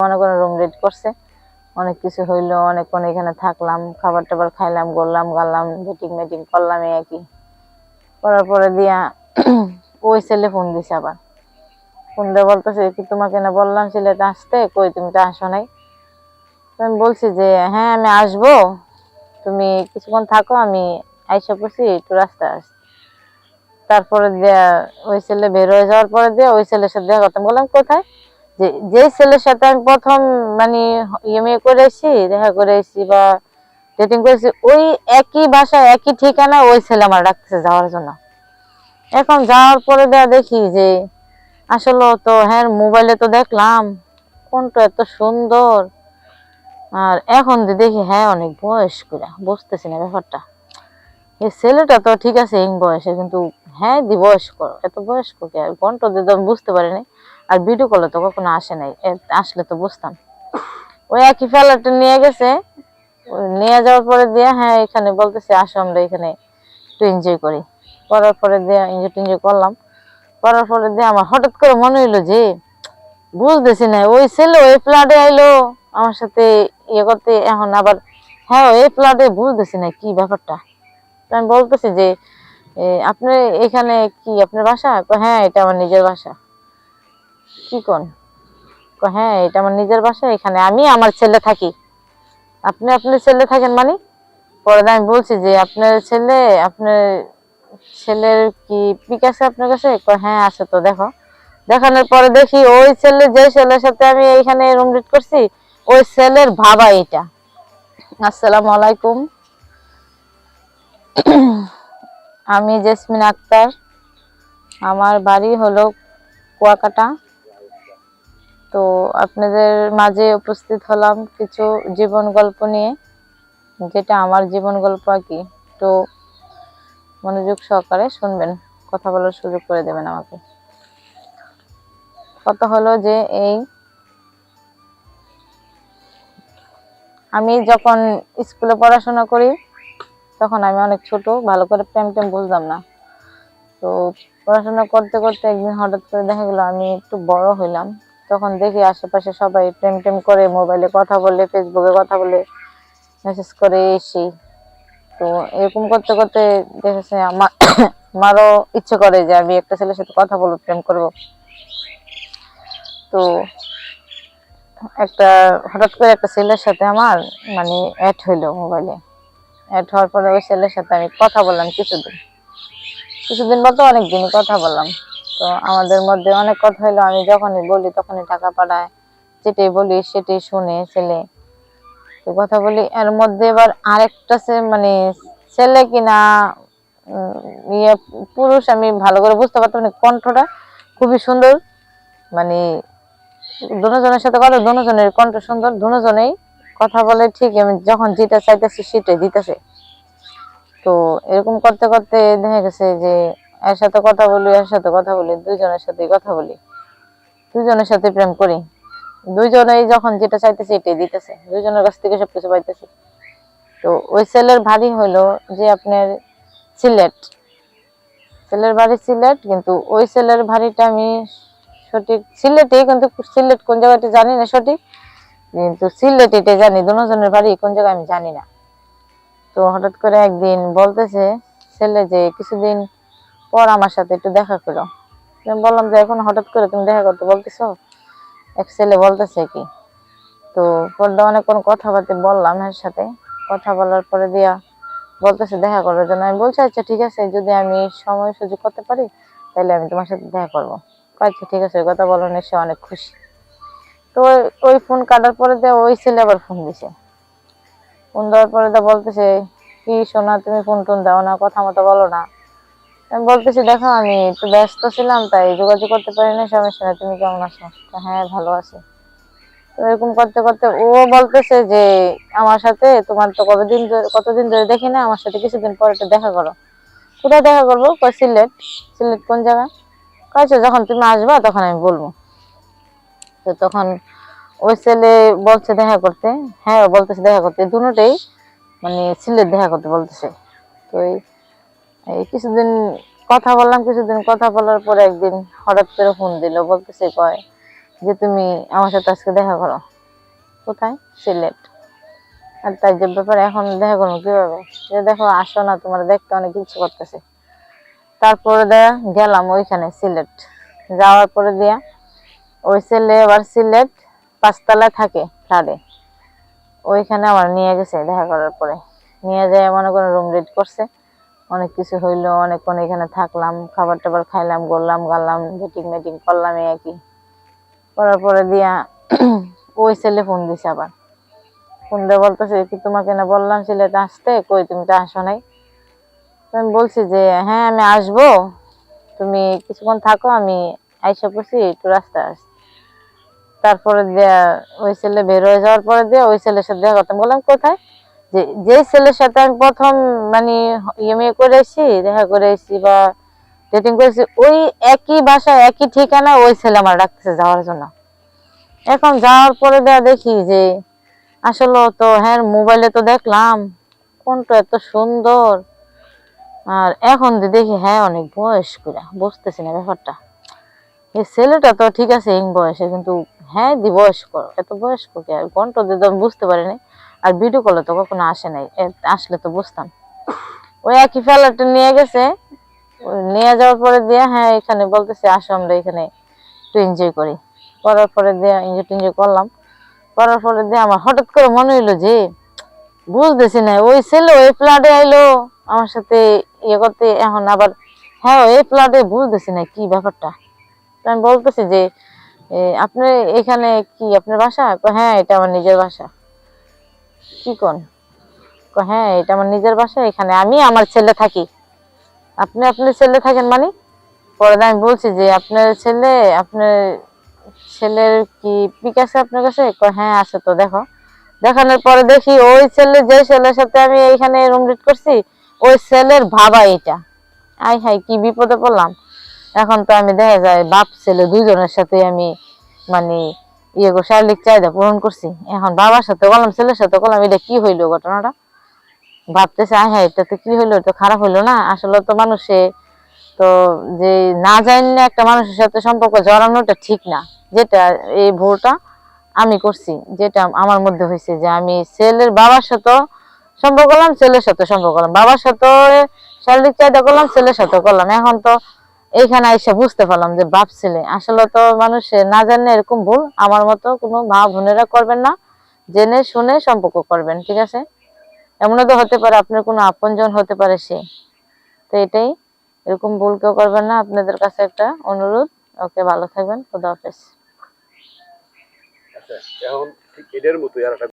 মনে করেন room red করছে, অনেক কিছু হইলো, অনেকক্ষণ এখানে থাকলাম, খাবার টাবার খাইলাম, গড়লাম গালাম, মিটিং মিটিং করলাম, এই একই করার পরে দিয়া ওই ছেলে ফোন দিছে আবার। ফোন দিয়ে বলতেছে কি তোমাকে না বললাম সিলেটে আসতে, কই তুমি তো আসো নাই। আমি বলছি যে হ্যাঁ আমি আসবো, তুমি কিছুক্ষণ থাকো, আমি আইসা পড়ছি, একটু রাস্তা আসছি। তারপরে দিয়া ওই ছেলে বের হয়ে যাওয়ার পরে দিয়ে ওই ছেলের সাথে দেখা করতাম। বললাম কোথায়, যে ছেলের সাথে আমি প্রথম মানে ইয়ে করে এসেছি, দেখা করে এসেছি বা ডেটিং করেছি, ওই একই বাসায় একই ঠিকানা ওই ছেলে আমার ডাকতেছে যাওয়ার জন্য। এখন যাওয়ার পরে দেয়া দেখি যে আসলে তো হ্যাঁ মোবাইলে তো দেখলাম কোনটা এত সুন্দর, আর এখন দেখি হ্যাঁ অনেক বয়স্ক, বুঝতেছি না ব্যাপারটা। এই ছেলেটা তো ঠিক আছে এই বয়সে, কিন্তু হ্যাঁ বয়স্ক, এত বয়স্ক কে, আর ঘন্টা দিয়ে তো আমি বুঝতে পারিনি। আর ভিডিও কলে তো কখনো আসে নাই, আসলে তো বুঝতাম। ওই একই ফেলাটা নিয়ে গেছে, নিয়ে যাওয়ার পরে দিয়ে হ্যাঁ এখানে বলতেছে আসো আমরা এখানে একটু এনজয় করি। করার পরে দিয়ে এনজয় টেনজয় করলাম। করার পরে দিয়ে আমার হঠাৎ করে মনে হইলো যে বুঝতেছি না ওই ছেলে ওই ফ্ল্যাটে আইলো আমার সাথে ইয়ে করতে, এখন আবার হ্যাঁ ওই ফ্ল্যাটে, বুঝতেছি না কি ব্যাপারটা। আমি বলতেছি যে আপনি এখানে কি আপনার বাসা? হ্যাঁ এটা আমার নিজের বাসা। কি কোন? হ্যাঁ এটা আমার নিজের বাসা, এখানে আমি আমার ছেলে থাকি। আপনি আপনার ছেলে থাকেন মানে? পরে আমি বলছি যে আপনার ছেলে, আপনার ছেলের কি পিক আছে আপনার কাছে? হ্যাঁ আছে, তো দেখো। দেখানোর পরে দেখি ওই ছেলে, যে ছেলের সাথে আমি এইখানে রুম রেট করছি, ওই ছেলের ভাবা এটা। আসসালামু আলাইকুম, আমি জেসমিন আক্তার, আমার বাড়ি হলো কুয়াকাটা। তো আপনাদের মাঝে উপস্থিত হলাম কিছু জীবন গল্প নিয়ে, যেটা আমার জীবন গল্প আর কি। তো মনোযোগ সহকারে শুনবেন, কথা বলার সুযোগ করে দেবেন আমাকে। কথা হলো যে এই, আমি যখন স্কুলে পড়াশোনা করি তখন আমি অনেক ছোট, ভালো করে প্রেম টেম বুঝতাম না। তো পড়াশোনা করতে করতে একদিন হঠাৎ করে দেখা গেল আমি একটু বড় হইলাম, তখন দেখি আশেপাশে সবাই প্রেম টেম করে, মোবাইলে কথা বলে, ফেসবুকে কথা বলে, মেসেজ করে এসি। তো এরকম করতে করতে দেখেছে আমারও ইচ্ছে করে যে আমি একটা ছেলের সাথে কথা বলবো, প্রেম করব। তো হঠাৎ করে একটা ছেলের সাথে আমার মানে অ্যাড হইলো মোবাইলে। অ্যাড হওয়ার পরে ওই ছেলের সাথে আমি কথা বললাম কিছুদিন বলতে অনেকদিনই কথা বললাম। তো আমাদের মধ্যে অনেক কথা হইলো, আমি যখনই বলি তখনই টাকা পাঠায়, যেটাই বলি সেটাই শুনে ছেলে। তো কথা বলি, এর মধ্যে এবার আরেকটা মানে ছেলে কিনা ইয়ে পুরুষ, আমি ভালো করে বুঝতে পারতাম না, কণ্ঠটা খুবই সুন্দর, মানে দুজনের সাথে কথা, দুজনের কণ্ঠ সুন্দর, দুজনেই কথা বলে ঠিক, আমি যখন যেটা চাইতেছি সেটাই দিতেছে। তো এরকম করতে করতে দেখা গেছে যে এর সাথে কথা বলি, এর সাথে কথা বলি, দুইজনের সাথে কথা বলি, দুইজনের সাথে প্রেম করি, দুইজনেই যখন যেটা চাইতেছে এটাই দিতেছে, দুইজনের কাছ থেকে সবকিছু পাইতেছি। তো ওই ছেলের বাড়ি হলো যে আপনার সিলেট, ছেলের বাড়ি সিলেট, কিন্তু ওই ছেলের বাড়িটা আমি সঠিক সিলেটে, কিন্তু সিলেট কোন জায়গাটা জানি না সঠিক, কিন্তু সিলেট এটা জানি, দুজনের বাড়ি কোন জায়গায় আমি জানি না। তো হঠাৎ করে একদিন বলতেছে ছেলে যে কিছুদিন পর আমার সাথে একটু দেখা করো। আমি বললাম যে এখন হঠাৎ করে তুমি দেখা করতে বলতেছো? এক ছেলে বলতেছে কি। তো পর্দা অনেকক্ষণ কথাবার্তা বললাম এর সাথে, কথা বলার পরে দিয়া বলতেছে দেখা করার জন্য। আমি বলছি আচ্ছা ঠিক আছে, যদি আমি সময় সুযোগ করতে পারি তাহলে আমি তোমার সাথে দেখা করবো। আচ্ছা ঠিক আছে, কথা বলো, সে অনেক খুশি। তো ওই ফোন কাটার পরে দিয়ে ওই ছেলে আবার ফোন দিছে। ফোন দেওয়ার পরে তো বলতেছে কি শোনা, তুমি ফোন টোন দাও না, কথা মতো বলো না। আমি বলতেছি দেখো আমি একটু ব্যস্ত ছিলাম তাই যোগাযোগ করতে পারিনি, সমস্যা নেই, তুমি কেমন আছো? হ্যাঁ ভালো আছি। তো এরকম করতে করতে ও বলতেছে যে আমার সাথে তোমার তো কতদিন ধরে দেখি না, আমার সাথে কিছুদিন পরে একটু দেখা করো। কোথায় দেখা করবো? সিলেট। সিলেট কোন জায়গা? কয়েছে যখন তুমি আসবা তখন আমি বলবো। তো তখন ওই ছেলে বলছে দেখা করতে, হ্যাঁ বলতেছে দেখা করতে, দুটোই মানে সিলেট দেখা করতে বলতেছে। তো এই কিছুদিন কথা বললাম, কিছুদিন কথা বলার পরে একদিন হঠাৎ করে ফোন দিল, বলতেছে কয় যে তুমি আমার সাথে আজকে দেখা করো। কোথায়? সিলেট। আর তাই যে ব্যাপারে এখন দেখা করবো কিভাবে, যে দেখো আসো না, তোমার দেখতে অনেক ইচ্ছে করতেছে। তারপরে গেলাম ওইখানে সিলেট। যাওয়ার পরে দিয়া ওই ছেলে আবার সিলেট 5 তলায় থাকে ফ্ল্যাটে, ওইখানে আমার নিয়ে গেছে দেখা করার পরে। নিয়ে যায় মনে করে রুম রেড করছে, অনেক কিছু হইলো, অনেকক্ষণ এখানে থাকলাম, খাবার টাবার খাইলাম, গড়লাম গালাম, মিটিং মিটিং করলাম এই আর কি। করার পরে দিয়া ওই ছেলে ফোন দিছে আবার। ফোন দিয়ে বলতেছে কি তোমাকে না বললাম সিলেটে আসতে, কই তুমি তো আসো নাই। আমি বলছি যে হ্যাঁ আমি আসবো, তুমি কিছুক্ষণ থাকো, আমি আইসা পড়ছি, একটু রাস্তায় আসছি। তারপরে দিয়া ওই ছেলে বের হয়ে যাওয়ার পরে দিয়া ওই ছেলের সাথে দেখা করতাম। বললাম কোথায়? যে ছেলের সাথে আমি প্রথম মানে ইয়ে করে এসেছি, দেখা করে এসেছি বা ডেটিং করেছি, ওই একই বাসায় একই ঠিকানা ওই ছেলে আমার ডাকতেছে যাওয়ার জন্য। এখন যাওয়ার পরে দেয়া দেখি যে আসলে তো হ্যাঁ মোবাইলে তো দেখলাম কোনটা এত সুন্দর, আর এখন দেখি হ্যাঁ অনেক বয়স করে, বুঝতেছি না ব্যাপারটা। এই ছেলেটা তো ঠিক আছে এই বয়সে, কিন্তু হ্যাঁ বয়স্ক, এত বয়স্ক কে? আর ঘন্টা দিয়ে তো আমি বুঝতে পারিনি। আর ভিডিও কলে তো কখনো আসে নাই, আসলে তো বুঝতাম। ওই একই ফেলাটা নিয়ে গেছে, নিয়ে যাওয়ার পরে দিয়ে হ্যাঁ এখানে বলতেছে আসো আমরা এখানে একটু এনজয় করি। করার পরে দিয়ে এনজয় টেনজয় করলাম। করার পরে দিয়ে আমার হঠাৎ করে মনে হইলো যে বুঝতেছি না, ওই ছেলে ওই ফ্ল্যাটে আইলো আমার সাথে ইয়ে করতে, এখন আবার হ্যাঁ ওই ফ্ল্যাটে, বুঝতেছি না কি ব্যাপারটা। তো আমি বলতেছি যে আপনি এখানে কি আপনার বাসা? হ্যাঁ এটা আমার নিজের বাসা। কি কোন? হ্যাঁ এটা আমার নিজের বাসা, এখানে আমি আমার ছেলে থাকি। আপনি আপনার ছেলে থাকেন মানে? পরে আমি বলছি যে আপনার ছেলে, আপনার ছেলের কি পিক আছে আপনার কাছে? হ্যাঁ আছে তো দেখো। দেখানোর পরে দেখি ওই ছেলে, যে ছেলের সাথে আমি এইখানে রুম রেট করছি, ওই ছেলের ভাবা এটা। আই হাই কি বিপদে পড়লাম। এখন তো আমি দেখা যায় বাপ ছেলে দুইজনের সাথে আমি মানে ইয়ে শারীরিক চাহিদা পূরণ করছি। এখন বাবার সাথে বললাম, ছেলের সাথে বললাম, এটা কি হইলো ঘটনাটা। ভাবতেছে আয় হ্যাঁ এটা তো কি হইলো, তো খারাপ হইলো না। আসলে তো মানুষে তো যে না জানি একটা মানুষের সাথে সম্পর্ক জড়ানোটা ঠিক না। যেটা এই ভুলটা আমি করছি, যেটা আমার মধ্যে হয়েছে, যে আমি ছেলের বাবার সাথে সম্পর্ক করলাম, ছেলের সাথে সম্পর্ক করলাম, বাবার সাথে শারীরিক চাহিদা করলাম, ছেলের সাথে করলাম। এখন তো এইখানে এসে বুঝতে পারলাম যে বাপ ছেলে আসলে তো মানুষের না জানে এরকম ভুল আমার মতো কোনো মা বোনেরা করবেন না, জেনে শুনে সম্পর্ক করবেন, ঠিক আছে? এমনও তো হতে পারে আপনার কোনো আপনজন হতে পারে সে, তো এটাই, এরকম ভুল কেউ করবেন না। আপনাদের কাছে একটা অনুরোধ। ওকে, ভালো থাকবেন, খোদা হাফেজ। আচ্ছা, এখন ঠিক এটার মতোই আর একটা